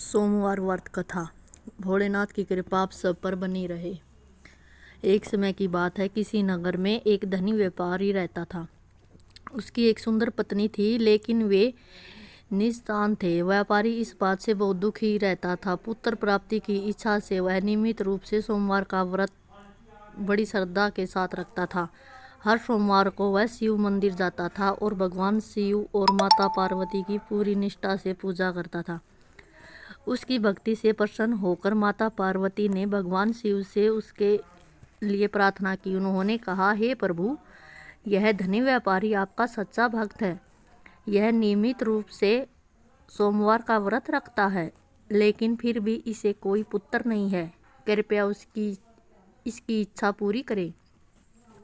सोमवार व्रत कथा। भोलेनाथ की कृपा आप सब पर बनी रहे। एक समय की बात है, किसी नगर में एक धनी व्यापारी रहता था। उसकी एक सुंदर पत्नी थी, लेकिन वे निस्तान थे। व्यापारी इस बात से बहुत दुखी रहता था। पुत्र प्राप्ति की इच्छा से वह नियमित रूप से सोमवार का व्रत बड़ी श्रद्धा के साथ रखता था। हर सोमवार को वह शिव मंदिर जाता था और भगवान शिव और माता पार्वती की पूरी निष्ठा से पूजा करता था। उसकी भक्ति से प्रसन्न होकर माता पार्वती ने भगवान शिव से उसके लिए प्रार्थना की। उन्होंने कहा, हे प्रभु, यह धनी व्यापारी आपका सच्चा भक्त है। यह नियमित रूप से सोमवार का व्रत रखता है, लेकिन फिर भी इसे कोई पुत्र नहीं है। कृपया इसकी इच्छा पूरी करें।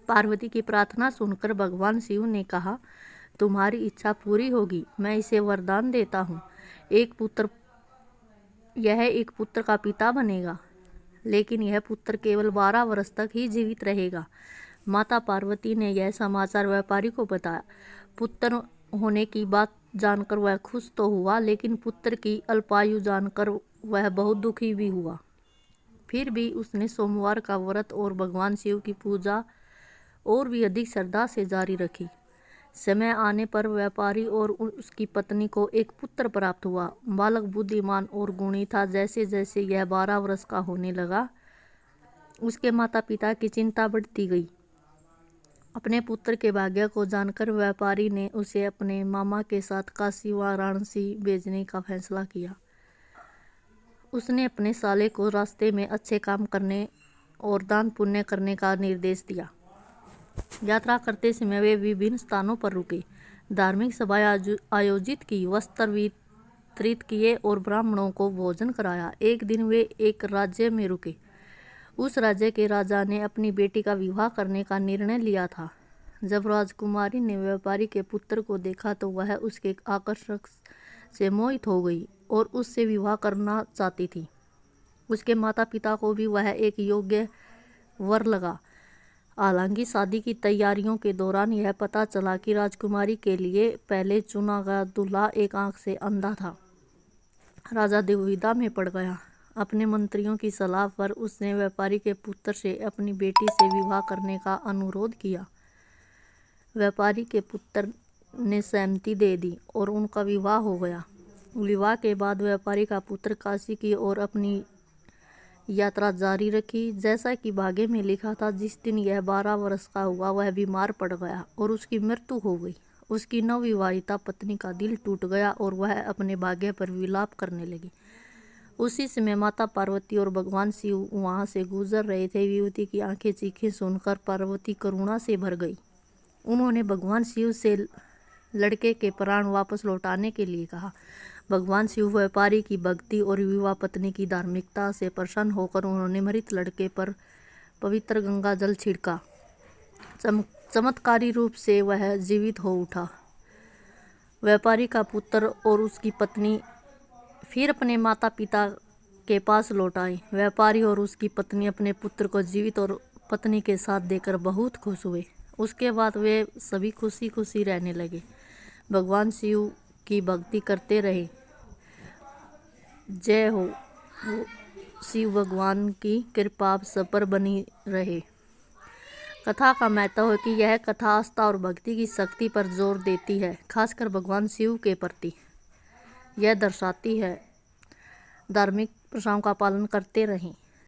पार्वती की प्रार्थना सुनकर भगवान शिव ने कहा, तुम्हारी इच्छा पूरी होगी। मैं इसे वरदान देता हूँ। यह एक पुत्र का पिता बनेगा, लेकिन यह पुत्र केवल 12 वर्ष तक ही जीवित रहेगा। माता पार्वती ने यह समाचार व्यापारी को बताया। पुत्र होने की बात जानकर वह खुश तो हुआ, लेकिन पुत्र की अल्पायु जानकर वह बहुत दुखी भी हुआ। फिर भी उसने सोमवार का व्रत और भगवान शिव की पूजा और भी अधिक श्रद्धा से जारी रखी। समय आने पर व्यापारी और उसकी पत्नी को एक पुत्र प्राप्त हुआ। बालक बुद्धिमान और गुणी था। जैसे जैसे यह 12 वर्ष का होने लगा, उसके माता पिता की चिंता बढ़ती गई। अपने पुत्र के भाग्य को जानकर व्यापारी ने उसे अपने मामा के साथ काशी वाराणसी भेजने का फैसला किया। उसने अपने साले को रास्ते में अच्छे काम करने और दान पुण्य करने का निर्देश दिया। यात्रा करते समय वे विभिन्न स्थानों पर रुके, धार्मिक सभाएं आयोजित की, वस्त्र वितरित किए और ब्राह्मणों को भोजन कराया। एक दिन वे एक राज्य में रुके। उस राज्य के राजा ने अपनी बेटी का विवाह करने का निर्णय लिया था। जब राजकुमारी ने व्यापारी के पुत्र को देखा तो वह उसके आकर्षण से मोहित हो गई और उससे विवाह करना चाहती थी। उसके माता पिता को भी वह एक योग्य वर लगा। हालांकि शादी की तैयारियों के दौरान यह पता चला कि राजकुमारी के लिए पहले चुना गया दूल्हा एक आंख से अंधा था। राजा दुविधा में पड़ गया। अपने मंत्रियों की सलाह पर उसने व्यापारी के पुत्र से अपनी बेटी से विवाह करने का अनुरोध किया। व्यापारी के पुत्र ने सहमति दे दी और उनका विवाह हो गया। विवाह के बाद व्यापारी का पुत्र काशी की ओर अपनी यात्रा जारी रखी। जैसा कि भाग्य में लिखा था, जिस दिन यह 12 वर्ष का हुआ वह बीमार पड़ गया और उसकी मृत्यु हो गई। उसकी नवविवाहिता पत्नी का दिल टूट गया और वह अपने भाग्य पर विलाप करने लगी। उसी समय माता पार्वती और भगवान शिव वहां से गुजर रहे थे। युवती की आंखें चीखें सुनकर पार्वती करुणा से भर गई। उन्होंने भगवान शिव से लड़के के प्राण वापस लौटाने के लिए कहा। भगवान शिव व्यापारी की भक्ति और विवाह पत्नी की धार्मिकता से प्रसन्न होकर उन्होंने मृत लड़के पर पवित्र गंगा जल छिड़का। चमत्कारी रूप से वह जीवित हो उठा। व्यापारी का पुत्र और उसकी पत्नी फिर अपने माता पिता के पास लौट आए। व्यापारी और उसकी पत्नी अपने पुत्र को जीवित और पत्नी के साथ देखकर बहुत खुश हुए। उसके बाद वे सभी खुशी खुशी रहने लगे। भगवान शिव की भक्ति करते रहे। जय हो। शिव भगवान की कृपा आप सब पर बनी रहे। कथा का महत्व है कि यह कथा आस्था और भक्ति की शक्ति पर जोर देती है, खासकर भगवान शिव के प्रति। यह दर्शाती है धार्मिक प्रथाओं का पालन करते रहें।